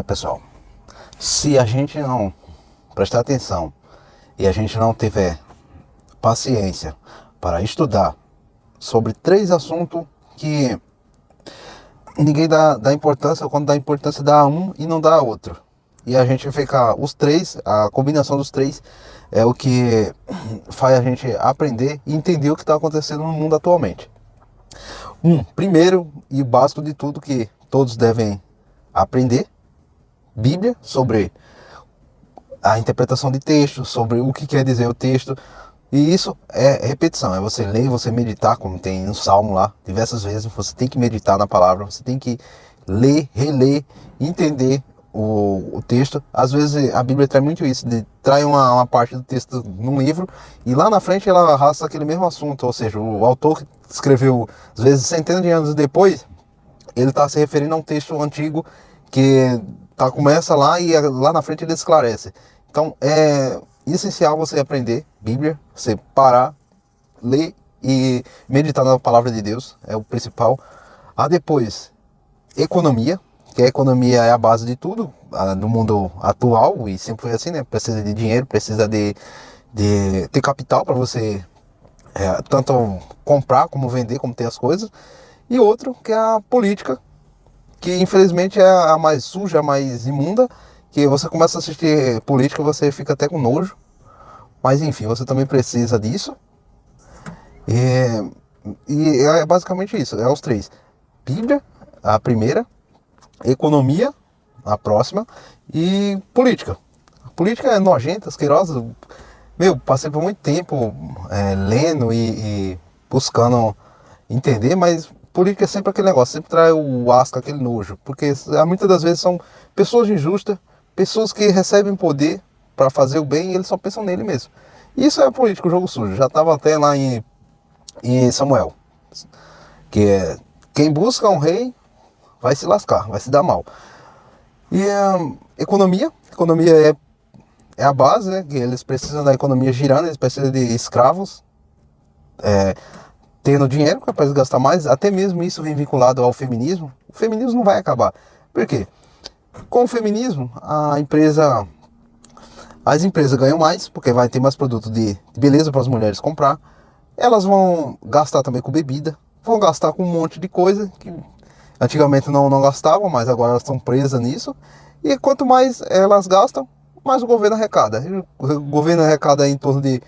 Pessoal, se a gente não prestar atenção e a gente não tiver paciência para estudar sobre três assuntos que ninguém dá importância, quando dá importância dá um e não dá outro. E a gente fica, os três, a combinação dos três é o que faz a gente aprender e entender o que está acontecendo no mundo atualmente. Primeiro e básico de tudo que todos devem aprender, Bíblia, sobre a interpretação de texto, sobre o que quer dizer o texto. E isso é repetição, é você ler, você meditar, como tem no Salmo lá, diversas vezes. Você tem que meditar na palavra, você tem que ler, reler, entender o texto. Às vezes a Bíblia traz muito isso, traz uma parte do texto num livro e lá na frente ela arrasta aquele mesmo assunto. Ou seja, o autor que escreveu, às vezes centenas de anos depois, ele está se referindo a um texto antigo que começa lá e lá na frente ele esclarece. Então é essencial você aprender Bíblia, você parar, ler e meditar na palavra de Deus, é o principal. Depois, economia, que a economia é a base de tudo no mundo atual, e sempre foi assim, né? Precisa de dinheiro, precisa de ter capital para você tanto comprar como vender, como ter as coisas. E outro que é a política, que infelizmente é a mais suja, a mais imunda, que você começa a assistir política, você fica até com nojo. Mas enfim, você também precisa disso. E é basicamente isso, é os três. Bíblia, a primeira, economia, a próxima, e política. A política é nojenta, asquerosa. Passei por muito tempo lendo e buscando entender, mas política é sempre aquele negócio, sempre traz o asco, aquele nojo, porque muitas das vezes são pessoas injustas, pessoas que recebem poder para fazer o bem e eles só pensam nele mesmo. Isso é política, o jogo sujo. Já estava até lá em Samuel, que é quem busca um rei vai se lascar, vai se dar mal. E economia é a base, né? Que eles precisam da economia girando, eles precisam de escravos, tendo dinheiro para eles gastar mais. Até mesmo isso vem vinculado ao feminismo. O feminismo não vai acabar. Por quê? Com o feminismo, as empresas ganham mais, porque vai ter mais produto de beleza para as mulheres comprar. Elas vão gastar também com bebida, vão gastar com um monte de coisa que antigamente não gastavam, mas agora elas estão presas nisso. E quanto mais elas gastam, mais o governo arrecada. O governo arrecada em torno de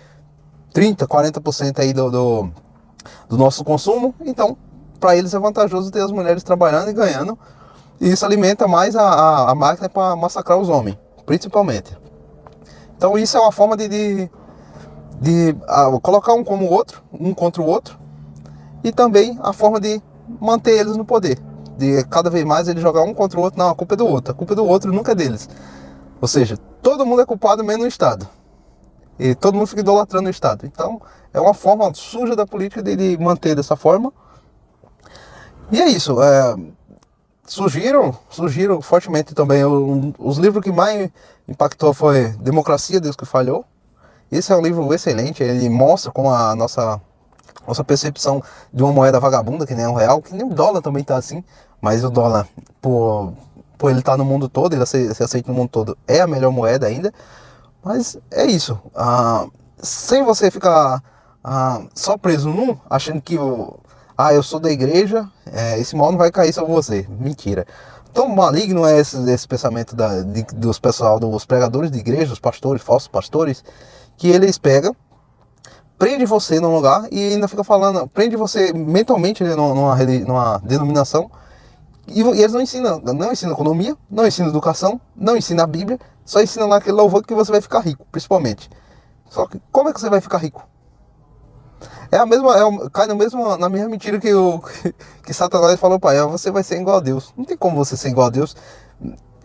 30, 40% aí do nosso consumo. Então, para eles é vantajoso ter as mulheres trabalhando e ganhando. E isso alimenta mais a máquina para massacrar os homens, principalmente. Então isso é uma forma de colocar um como o outro, um contra o outro. E também a forma de manter eles no poder. De cada vez mais ele jogar um contra o outro. Não, a culpa é do outro. A culpa é do outro, nunca é deles. Ou seja, todo mundo é culpado menos o Estado. E todo mundo fica idolatrando o Estado. Então é uma forma suja da política de manter dessa forma. E é isso. Surgiram fortemente também. Os livros que mais impactou foi Democracia, Deus que Falhou. Esse é um livro excelente. Ele mostra como a nossa percepção de uma moeda vagabunda, que nem o real, que nem o dólar também tá assim. Mas o dólar, por ele estar no mundo todo, ele se aceita no mundo todo, é a melhor moeda ainda. Mas é isso. Sem você ficar só preso num, achando que eu sou da igreja, esse mal não vai cair sobre você. Mentira. Tão maligno é esse pensamento dos pessoal, dos pregadores de igreja, os pastores, falsos pastores, que eles pegam, prende você num lugar e ainda fica falando, prende você mentalmente numa denominação, e eles não ensinam economia, não ensinam educação, não ensinam a Bíblia, só ensinam lá aquele louvor que você vai ficar rico, principalmente. Só que como é que você vai ficar rico? Cai na mesma mentira que Satanás falou para ela, você vai ser igual a Deus. Não tem como você ser igual a Deus.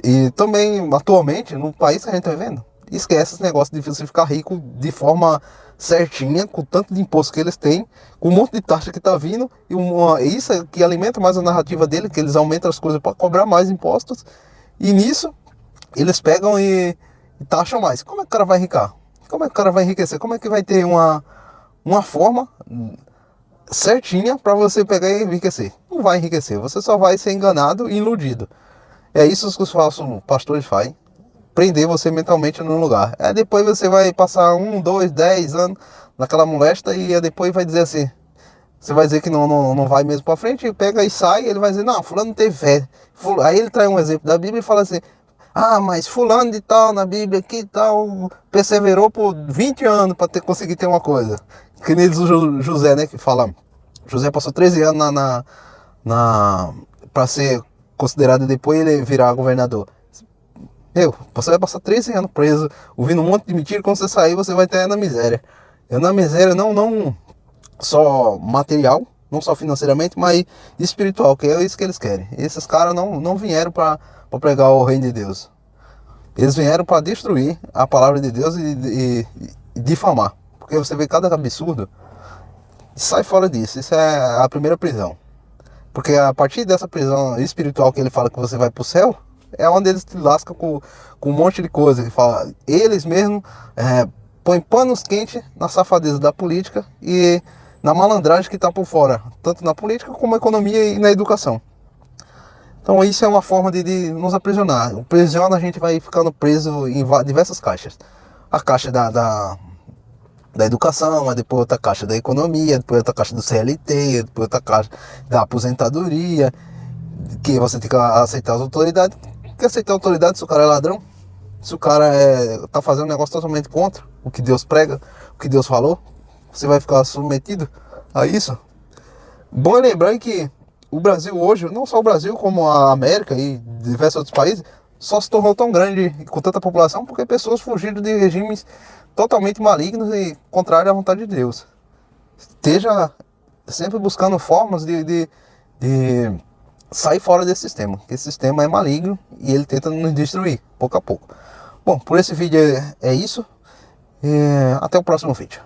E também, atualmente, no país que a gente está vivendo, esquece esse negócio de você ficar rico de forma certinha, com tanto de imposto que eles têm, com um monte de taxa que está vindo, e isso é que alimenta mais a narrativa dele, que eles aumentam as coisas para cobrar mais impostos, e nisso eles pegam e taxam mais. Como é que o cara vai enricar? Como é que o cara vai enriquecer? Como é que vai ter uma forma certinha para você pegar e enriquecer? Não vai enriquecer, você só vai ser enganado e iludido. É isso que os falsos pastores fazem. Prender você mentalmente num lugar. Aí depois você vai passar 1, 2, 10 anos naquela molesta e depois vai dizer assim. Você vai dizer que não vai mesmo pra frente, pega e sai, ele vai dizer, não, fulano não teve fé. Aí ele traz um exemplo da Bíblia e fala assim, ah, mas fulano de tal na Bíblia que tal perseverou por 20 anos para conseguir ter uma coisa. Que nem diz o José, né, que fala, José passou 13 anos para ser considerado depois ele virar governador. Você vai passar 13 anos preso, ouvindo um monte de mentira, quando você sair você vai estar na miséria. Eu na miséria não só material, não só financeiramente, mas espiritual, que é isso que eles querem. Esses caras não vieram para pregar o reino de Deus. Eles vieram para destruir a palavra de Deus e difamar. Porque você vê cada absurdo, sai fora disso. Isso é a primeira prisão. Porque a partir dessa prisão espiritual que ele fala que você vai para o céu, é onde eles te lascam com um monte de coisa. Ele fala, eles mesmos põem panos quentes na safadeza da política e na malandragem que está por fora, tanto na política como na economia e na educação. Então isso é uma forma de nos aprisionar. O aprisiona, a gente vai ficando preso em diversas caixas. A caixa da educação, depois outra caixa da economia, depois outra caixa do CLT, depois outra caixa da aposentadoria, que você tem que aceitar as autoridades. Tem que aceitar a autoridade se o cara é ladrão, se o cara tá fazendo um negócio totalmente contra o que Deus prega, o que Deus falou, você vai ficar submetido a isso. Bom é lembrar que o Brasil hoje, não só o Brasil, como a América e diversos outros países, só se tornou tão grande com tanta população porque pessoas fugiram de regimes totalmente malignos e contrários à vontade de Deus. Esteja sempre buscando formas de sair fora desse sistema. Esse sistema é maligno e ele tenta nos destruir, pouco a pouco. Bom, por esse vídeo é isso. Até o próximo vídeo.